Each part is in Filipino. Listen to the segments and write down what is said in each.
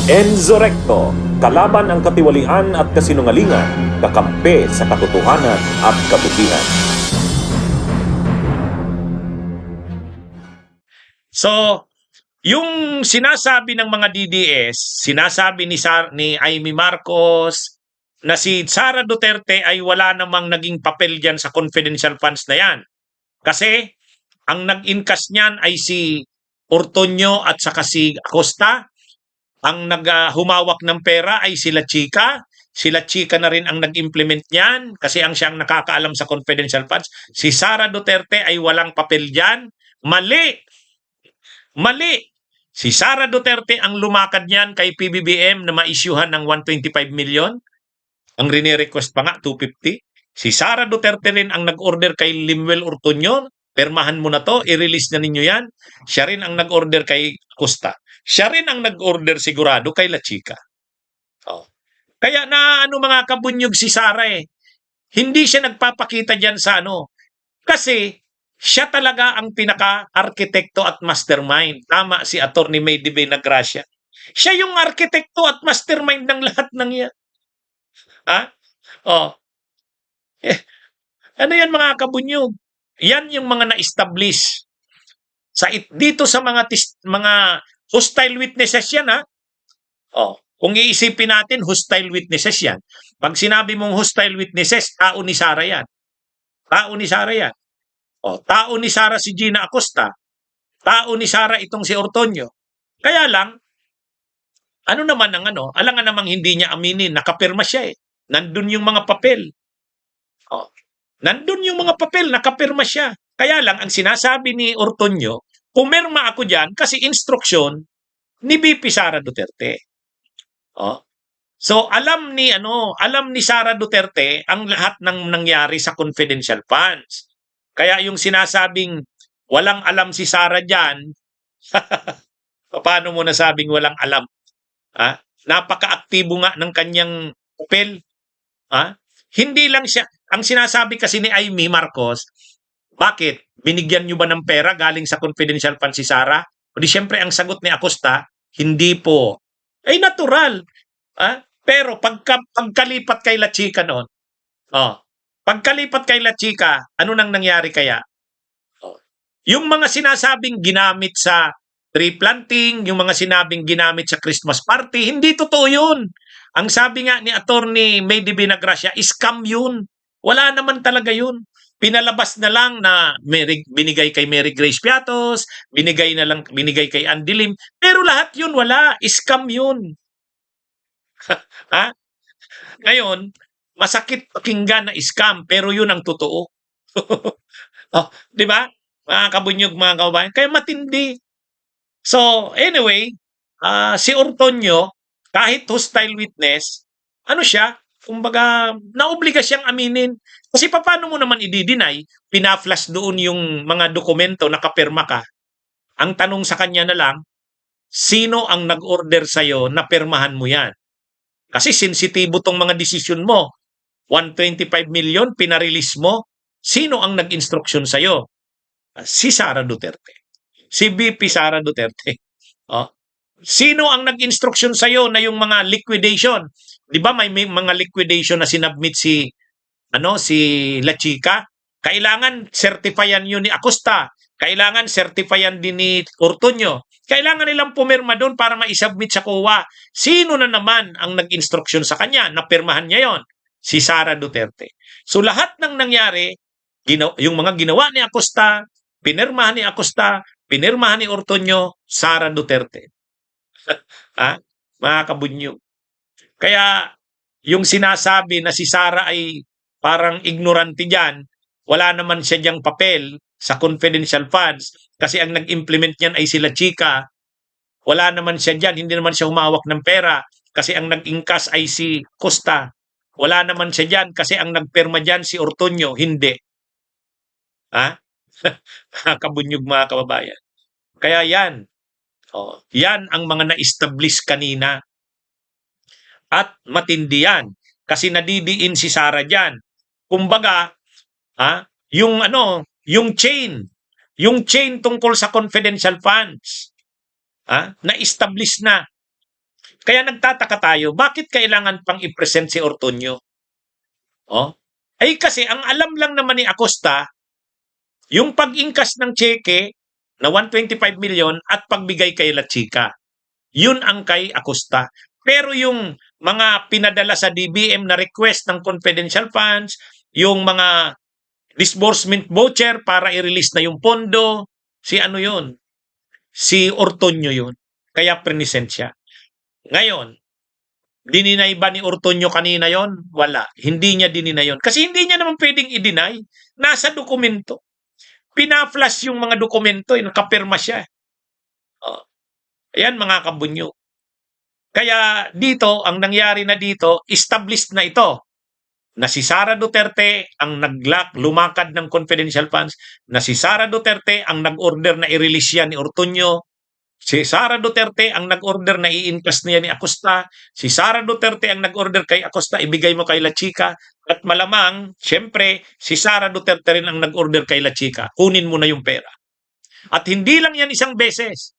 Enzo Recto, kalaban ang katiwalian at kasinungalingan, kakampi sa katotohanan at kabutihan. So, yung sinasabi ng mga DDS, sinasabi ni Amy Marcos na si Sara Duterte ay wala namang naging papel dyan sa confidential funds na yan. Kasi ang nag-incas niyan ay si Ortonio at saka si Acosta. Ang humawak ng pera ay sila Chica. Sila Chica na rin ang nag-implement niyan kasi ang siyang nakakaalam sa confidential funds. Si Sara Duterte ay walang papel diyan. Mali! Mali! Si Sara Duterte ang lumakad niyan kay PBBM na ma-issuehan ng 125 million. Ang rine-request pa nga, 250. Si Sara Duterte rin ang nag-order kay Limuel Ortonio. Permahan mo na to, i-release na ninyo yan. Siya rin ang nag-order kay Costa. Siya rin ang nag-order sigurado kay La Chica. Oh. Kaya na mga kabunyog si Sara eh. Hindi siya nagpapakita dyan sa Kasi siya talaga ang pinaka-arkitekto at mastermind. Tama si Atty. May Nagracia. Siya yung arkitekto at mastermind ng lahat ng yan. Ha? Oh. Ano yan mga kabunyog? Yan yung mga na-establish dito sa mga hostile witnesses yan ha. Oh, kung iisipin natin hostile witnesses yan. Pag sinabi mong hostile witnesses, tao ni Sara yan. Tao ni Sara yan. Oh, tao ni Sara si Gina Acosta. Tao ni Sara itong si Ortonio. Kaya lang alangan namang hindi niya aminin, nakapirma siya eh. Nandun yung mga papel. Oh. Nandun yung mga papel, nakapirma siya. Kaya lang, ang sinasabi ni Ortonio, pumirma ako dyan kasi instruksyon ni VP Sara Duterte. Oh. So, alam ni Sara Duterte ang lahat ng nangyari sa confidential funds. Kaya yung sinasabing walang alam si Sara dyan, paano mo nasabing walang alam? Ha? Napaka-aktibo nga ng kanyang papel. Ha? Hindi lang siya, ang sinasabi kasi ni Amy Marcos, bakit? Binigyan nyo ba ng pera galing sa confidential fund si Sara? O di syempre ang sagot ni Acosta, hindi po. Ay natural. Pero pagkalipat kay La Chica noon, pagkalipat kay La Chica, ano nang nangyari kaya? Yung mga sinasabing ginamit sa tree planting, yung mga sinabing ginamit sa Christmas party, hindi totoo yun. Ang sabi nga ni Atty. May Nagracia, scam yun. Wala naman talaga yun. Pinalabas na lang na binigay kay Mary Grace Piatos, binigay kay Andy Lim, pero lahat yun wala. Scam yun. Ha? Ngayon, masakit pakinggan na scam, pero yun ang totoo. Di ba? Mga kabunyog, mga kababayan. Kaya matindi. So, anyway, si Ortonio, kahit hostile witness, siya? Kumbaga, naobliga siyang aminin. Kasi paano mo naman i-deny, pina-flash doon yung mga dokumento, nakapirma ka. Ang tanong sa kanya na lang, sino ang nag-order sa'yo na pirmahan mo yan? Kasi sensitibo tong mga desisyon mo. 125 million, pinarelease mo. Sino ang nag-instruction sa'yo? Si Sara Duterte. Si VP Sara Duterte. Sino ang nag-instruction sa'yo na yung mga liquidation? Di ba may mga liquidation na sinubmit si La Chica? Kailangan certifyan yun ni Acosta. Kailangan certifyan din ni Ortonio. Kailangan nilang pumirma doon para ma-submit sa COA. Sino na naman ang nag-instruction sa kanya? Napirmahan niya yon? Si Sara Duterte. So lahat ng nangyari, yung mga ginawa ni Acosta, pinirmahan ni Acosta, pinirmahan ni Ortonio, Sara Duterte. Mga kabunyo. Kaya yung sinasabi na si Sara ay parang ignorante dyan, wala naman siya diyang papel sa confidential funds kasi ang nag-implement niyan ay sila Chica. Wala naman siya dyan, hindi naman siya humawak ng pera kasi ang nag-ingkas ay si Costa. Wala naman siya dyan kasi ang nagpirma dyan si Ortonio, hindi. Kabunyog mga kababayan. Kaya yan. Yan ang mga na-establish kanina. At matindi yan. Kasi nadidiin si Sara dyan. Kumbaga, yung chain tungkol sa confidential funds, na-establish na. Kaya nagtataka tayo, bakit kailangan pang i-present si Ortuño? Oh? Ay kasi ang alam lang naman ni Acosta, yung pag-ingkas ng cheque na 125 million at pagbigay kay La Chica. Yun ang kay Acosta. Pero yung mga pinadala sa DBM na request ng confidential funds, yung mga disbursement voucher para i-release na yung pondo, si ano yun? Si Ortuño yun. Kaya present siya. Ngayon, dininay ba ni Ortuño kanina yon? Wala. Hindi niya dininay yon. Kasi hindi niya naman pwedeng i-deny. Nasa dokumento. Pina-flash yung mga dokumento, nakapirma siya. Oh. Ayan mga kabunyo. Kaya dito, ang nangyari na dito, established na ito na si Sara Duterte ang lumakad ng confidential funds, na si Sara Duterte ang nag-order na i-release yan ni Ortuño, si Sara Duterte ang nag-order na i-encash niya ni Acosta, si Sara Duterte ang nag-order kay Acosta, ibigay mo kay La Chica, at malamang, siyempre, si Sara Duterte rin ang nag-order kay La Chica, kunin mo na yung pera. At hindi lang yan isang beses.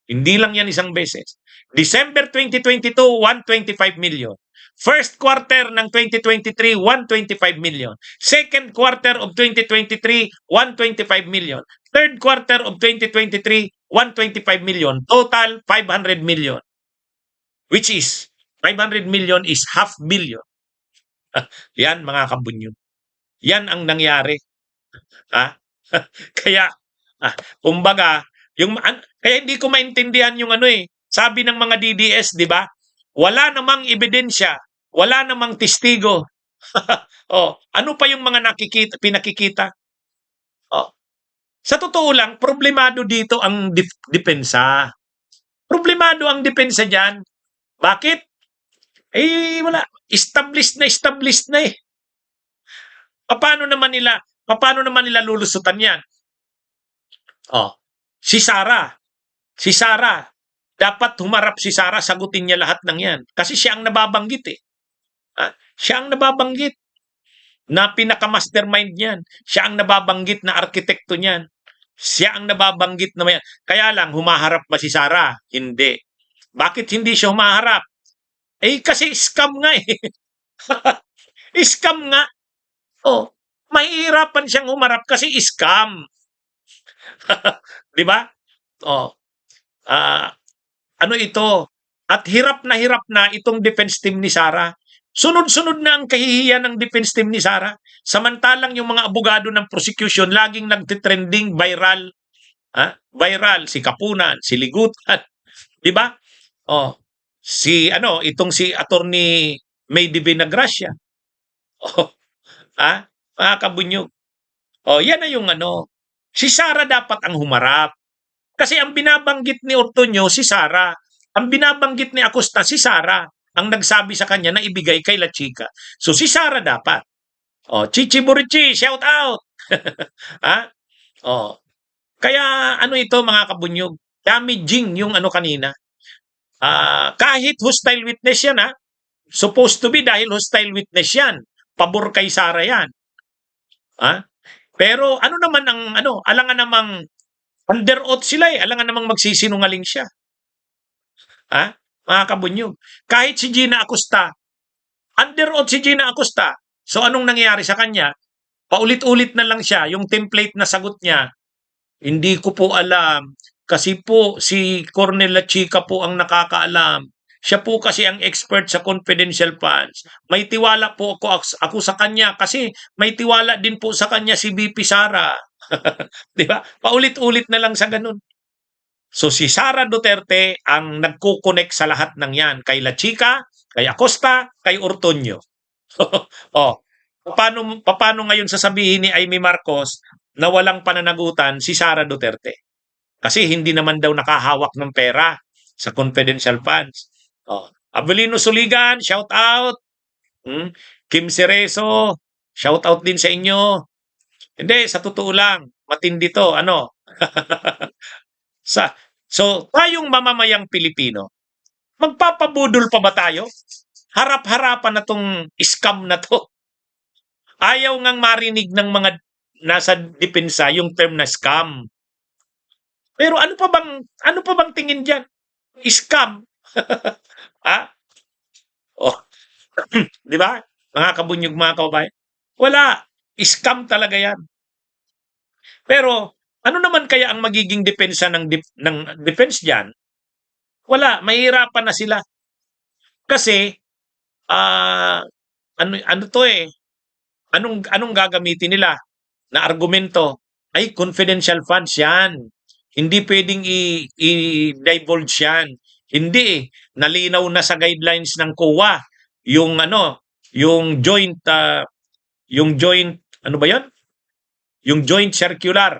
Hindi lang yan isang beses. December 2022, 125 million. First quarter ng 2023, 125 million. Second quarter of 2023, 125 million. Third quarter of 2023, 125 million. Total, 500 million. Which is, 500 million is half billion. Yan mga kabunyo. Yan ang nangyari. Ha? Kaya, kumbaga, kaya hindi ko maintindihan yung sabi ng mga DDS, di ba? Wala namang ebidensya, wala namang testigo. Ano pa yung mga pinakikita? Sa totoo lang, problemado dito ang depensa. Problemado ang depensa diyan. Bakit? Wala. Established na eh. Paano naman nila lulusutan yan? Si Sara, dapat humarap si Sara, sagutin niya lahat ng yan. Kasi siya ang nababanggit eh. Siya ang nababanggit na pinaka-mastermind niyan. Siya ang nababanggit na arkitekto niyan. Siya ang nababanggit na may... Kaya lang, humaharap ba si Sara? Hindi. Bakit hindi siya humaharap? Kasi scam nga eh. Scam nga. Mahihirapan siyang humarap kasi scam. Di ba? Ano ito? At hirap na itong defense team ni Sara. Sunod-sunod na ang kahihiyan ng defense team ni Sara. Samantalang yung mga abogado ng prosecution laging nagtitrending viral. Viral, si Kapunan, si Ligutan. Di ba? Itong si Attorney May Divina Gracia. Mga kabunyog. Yan na yung Si Sara dapat ang humarap. Kasi ang binabanggit ni Ortuño, si Sara. Ang binabanggit ni Acosta, si Sara. Ang nagsabi sa kanya na ibigay kay La Chica. So si Sara dapat. Chichi Burichi, shout out. Kaya ito mga kabunyog, damaging yung kanina. Kahit hostile witness yan supposed to be dahil hostile witness yan. Pabor kay Sara yan. Pero naman ang alangan namang under oath sila eh. Alangan namang magsisinungaling siya. Mga kabunyog. Kahit si Gina Acosta, under oath si Gina Acosta. So anong nangyayari sa kanya? Paulit-ulit na lang siya. Yung template na sagot niya, hindi ko po alam. Kasi po si Cornel La Chica po ang nakakaalam. Siya po kasi ang expert sa confidential funds. May tiwala po ako sa kanya kasi may tiwala din po sa kanya si BP Sara. Di ba? Paulit-ulit na lang sa ganun. So si Sara Duterte ang nagko-connect sa lahat ng yan. Kay La Chica, kay Acosta, kay Ortuño. Paano ngayon sasabihin ni Amy Marcos na walang pananagutan si Sara Duterte? Kasi hindi naman daw nakahawak ng pera sa confidential funds. Abelino Suligan, shout out. Kim Cerezo, shout out din sa inyo. Hindi, sa totoo lang, matindi to. So, tayong mamamayang Pilipino, magpapabudol pa ba tayo? Harap-harapan na tong scam na to. Ayaw ngang marinig ng mga nasa depensa yung term na scam. Pero ano pa bang tingin diyan? Scam. Ah, oh, 'di ba? Mga kabunyog, mga kababayan. Wala, scam talaga 'yan. Pero ano naman kaya ang magiging depensa ng defense diyan? Wala, mahihirapan na sila. Kasi ah ano 'to eh, anong gagamitin nila na argumento? Ay, confidential funds 'yan. Hindi puwedeng i-divulge 'yan. Hindi eh, nalinaw na sa guidelines ng COA yung ano, yung joint ano ba 'yon? Yung Joint Circular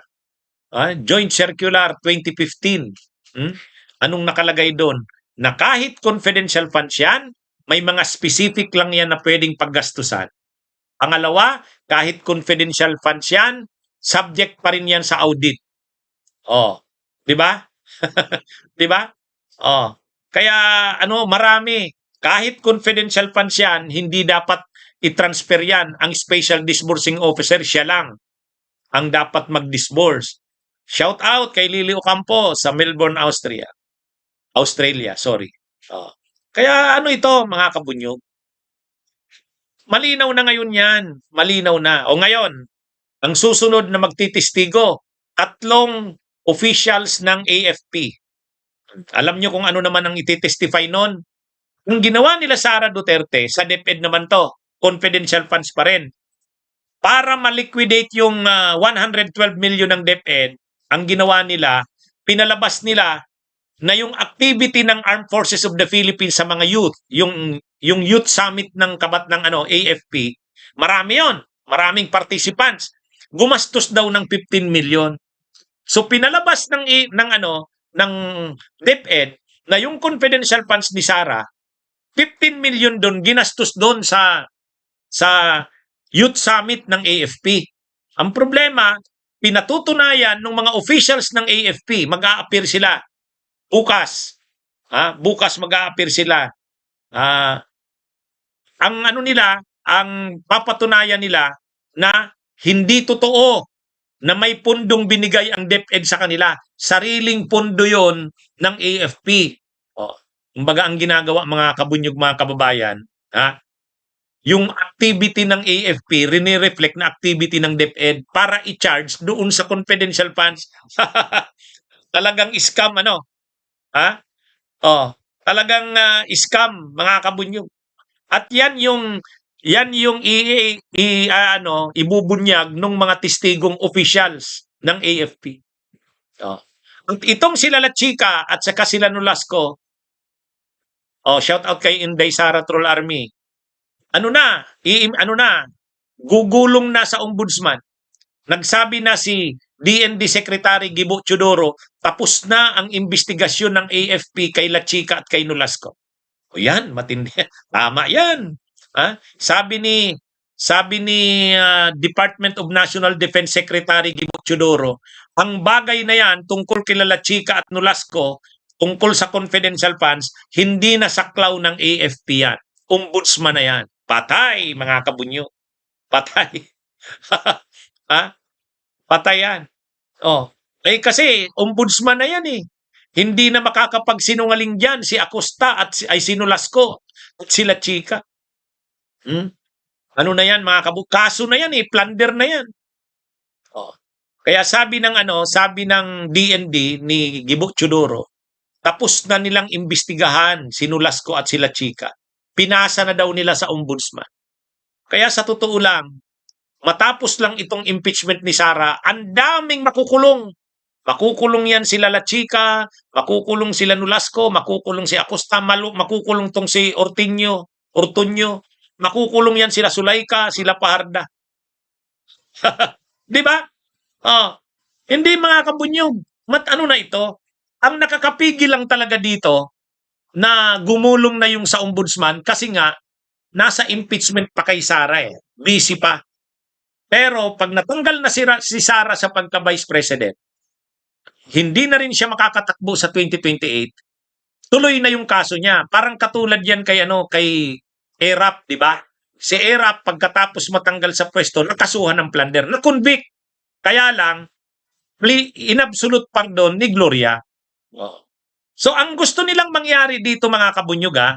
2015. Hmm? Anong nakalagay doon? Na kahit confidential funds 'yan, may mga specific lang 'yan na puwedeng paggastusan. Pangalawa, kahit confidential funds 'yan, subject pa rin 'yan sa audit. Oh, 'di ba? 'Di ba? Oh. Kaya ano, marami. Kahit confidential funds 'yan, hindi dapat i-transfer 'yan. Ang special disbursing officer, siya lang ang dapat mag-disburse. Shout out kay Lily Ocampo sa Melbourne, Australia, sorry. Oh. Kaya ano ito, mga kabunyog? Malinaw na ngayon 'yan. Malinaw na. O ngayon, ang susunod na magtitistigo, 3 officials ng AFP. Alam niyo kung ano naman ang ititestify noon? Ang ginawa nila Sara Duterte, sa DepEd naman 'to, confidential funds pa rin. Para ma-liquidate yung 112 million ng DepEd, ang ginawa nila, pinalabas nila na yung activity ng Armed Forces of the Philippines sa mga youth, yung youth summit ng AFP, marami 'yon, maraming participants. Gumastos daw ng 15 million. So pinalabas ng DepEd na yung confidential funds ni Sara, 15 million doon ginastos doon sa youth summit ng AFP. Ang problema, pinatutunayan ng mga officials ng AFP, mag-a-appear sila bukas. Bukas mag-a-appear sila. Ang ano nila, ang papatunayan nila na hindi totoo na may pundong binigay ang DepEd sa kanila. Sariling pundo yon ng AFP. Kumbaga ang ginagawa, mga kabunyog, mga kababayan, yung activity ng AFP, rini-reflect na activity ng DepEd para i-charge doon sa confidential funds. Talagang scam, ano? Talagang scam, mga kabunyog. At yan yung ibubunyag ng mga testigong officials ng AFP. Itong sila La Chica at saka sila Nolasco, shout out kay Inday Sara Troll Army. Gugulong na sa ombudsman. Nagsabi na si DND Secretary Gibo Teodoro, tapos na ang investigasyon ng AFP kay La Chica at kay Nolasco. O yan, matindi. Tama yan. Sabi ni Department of National Defense Secretary Gibo Teodoro, ang bagay na yan tungkol kay La Chica at Nolasco, tungkol sa confidential funds, hindi na saklaw ng AFP yan. Ombudsman na yan. Patay, mga kabunyo. Patay. Patay yan. Kasi ombudsman na yan eh. Hindi na makakapagsinungaling diyan si Acosta at si Nolasco at si La Chica. Ano na yan, mga kaso na yan eh, plunder na yan. Kaya sabi ng DND ni Gibo Teodoro, tapos na nilang imbestigahan si Nolasco at si La Chica. Pinasa na daw nila sa ombudsman. Kaya sa totoo lang, matapos lang itong impeachment ni Sara, ang daming makukulong. Makukulong yan sila La Chica, makukulong sila Nolasco, makukulong si Acosta, makukulong tong si Ortuño, makukulong yan sila Sulaika, sila Paharda. Di ba? Hindi, mga kabunyog. Ano na ito? Ang nakakapigil lang talaga dito na gumulong na yung sa ombudsman kasi nga nasa impeachment pa kay Sara eh. Busy pa. Pero pag natanggal na si Sara sa pagka-vice president, hindi na rin siya makakatakbo sa 2028. Tuloy na yung kaso niya. Parang katulad yan kay Erap, di ba? Si Erap pagkatapos matanggal sa pwesto, nakasuhan ng plunder, na-convict. Kaya lang, in absolute pardon ni Gloria. So ang gusto nilang mangyari dito mga kabunyoga,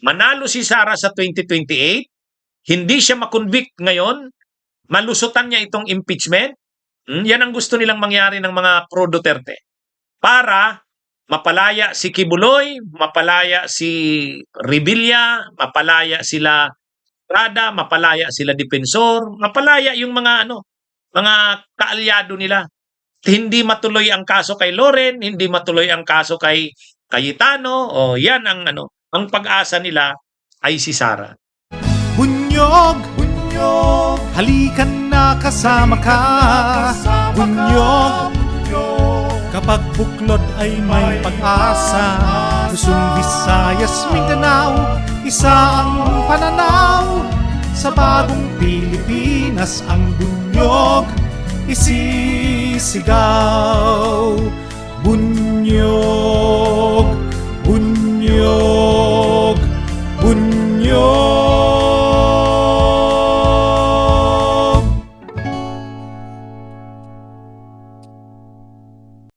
manalo si Sara sa 2028, hindi siya makonvict ngayon, malusutan niya itong impeachment. Yan ang gusto nilang mangyari ng mga pro Duterte. Para mapalaya si Kibuloy, mapalaya si Revilla, mapalaya sila Prada, mapalaya sila Defensor, mapalaya yung mga kaalyado nila. Hindi matuloy ang kaso kay Loren, hindi matuloy ang kaso kay Cayetano, o yan ang pag-asa nila ay si Sara. Bunyog, bunyog, halikan na kasama ka. Bunyog, kapag buklod ay may pag-asa. Luzon, Visayas, Mindanao, isa ang pananaw. Sa bagong Pilipinas ang bunyog isisigaw. Bunyog.